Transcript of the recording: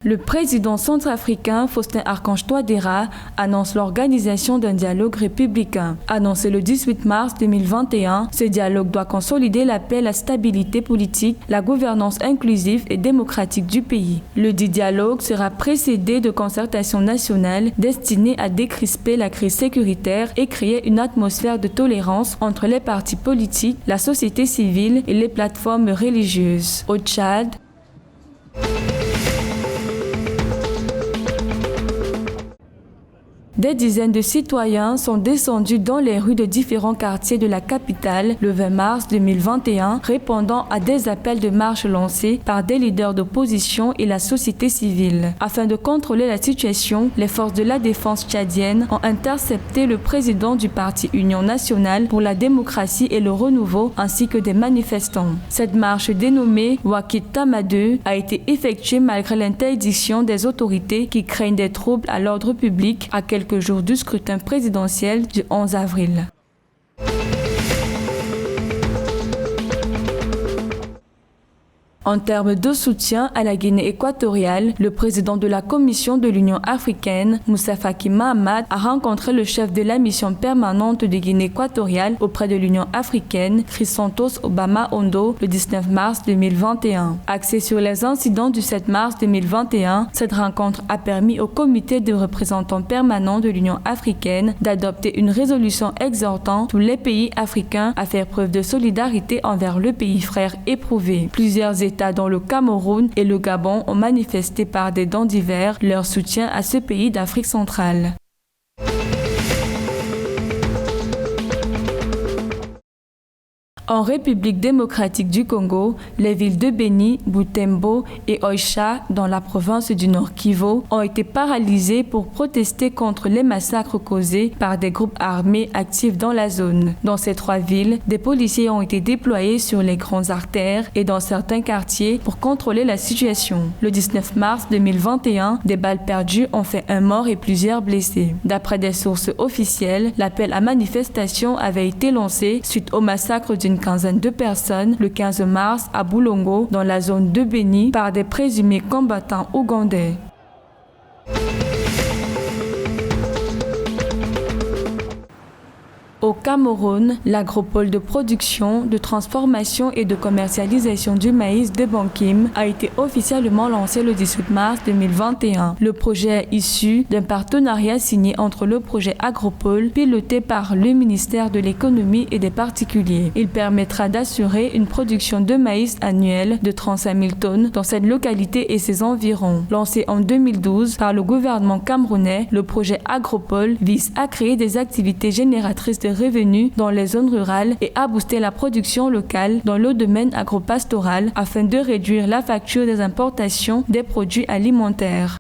Le président centrafricain Faustin Archange Touadéra annonce l'organisation d'un dialogue républicain. Annoncé le 18 mars 2021, ce dialogue doit consolider la paix, la stabilité politique, la gouvernance inclusive et démocratique du pays. Le dit dialogue sera précédé de concertations nationales destinées à décrisper la crise sécuritaire et créer une atmosphère de tolérance entre les partis politiques, la société civile et les plateformes religieuses. Au Tchad, des dizaines de citoyens sont descendus dans les rues de différents quartiers de la capitale le 20 mars 2021, répondant à des appels de marche lancés par des leaders d'opposition et la société civile. Afin de contrôler la situation, les forces de la défense tchadienne ont intercepté le président du parti Union nationale pour la démocratie et le renouveau ainsi que des manifestants. Cette marche dénommée Wakit Tamadeu a été effectuée malgré l'interdiction des autorités qui craignent des troubles à l'ordre public à quelques jours du scrutin présidentiel du 11 avril. En termes de soutien à la Guinée équatoriale, le président de la Commission de l'Union africaine, Moussa Faki Mahamat, a rencontré le chef de la mission permanente de Guinée équatoriale auprès de l'Union africaine, Chrysanthos Obama Ondo, le 19 mars 2021. Axé sur les incidents du 7 mars 2021, cette rencontre a permis au comité de représentants permanents de l'Union africaine d'adopter une résolution exhortant tous les pays africains à faire preuve de solidarité envers le pays frère éprouvé. Plusieurs États dont le Cameroun et le Gabon ont manifesté par des dons divers leur soutien à ce pays d'Afrique centrale. En République démocratique du Congo, les villes de Beni, Butembo et Oicha, dans la province du Nord Kivu, ont été paralysées pour protester contre les massacres causés par des groupes armés actifs dans la zone. Dans ces trois villes, des policiers ont été déployés sur les grandes artères et dans certains quartiers pour contrôler la situation. Le 19 mars 2021, des balles perdues ont fait un mort et plusieurs blessés. D'après des sources officielles, l'appel à manifestation avait été lancé suite au massacre d'une quinzaine de personnes le 15 mars à Boulongo, dans la zone de Beni, par des présumés combattants ougandais. Au Cameroun, l'agropole de production, de transformation et de commercialisation du maïs de Bankim a été officiellement lancé le 18 mars 2021. Le projet est issu d'un partenariat signé entre le projet Agropole, piloté par le ministère de l'Économie et des particuliers. Il permettra d'assurer une production de maïs annuelle de 35 000 tonnes dans cette localité et ses environs. Lancé en 2012 par le gouvernement camerounais, le projet Agropole vise à créer des activités génératrices de revenus dans les zones rurales et à booster la production locale dans le domaine agropastoral afin de réduire la facture des importations des produits alimentaires.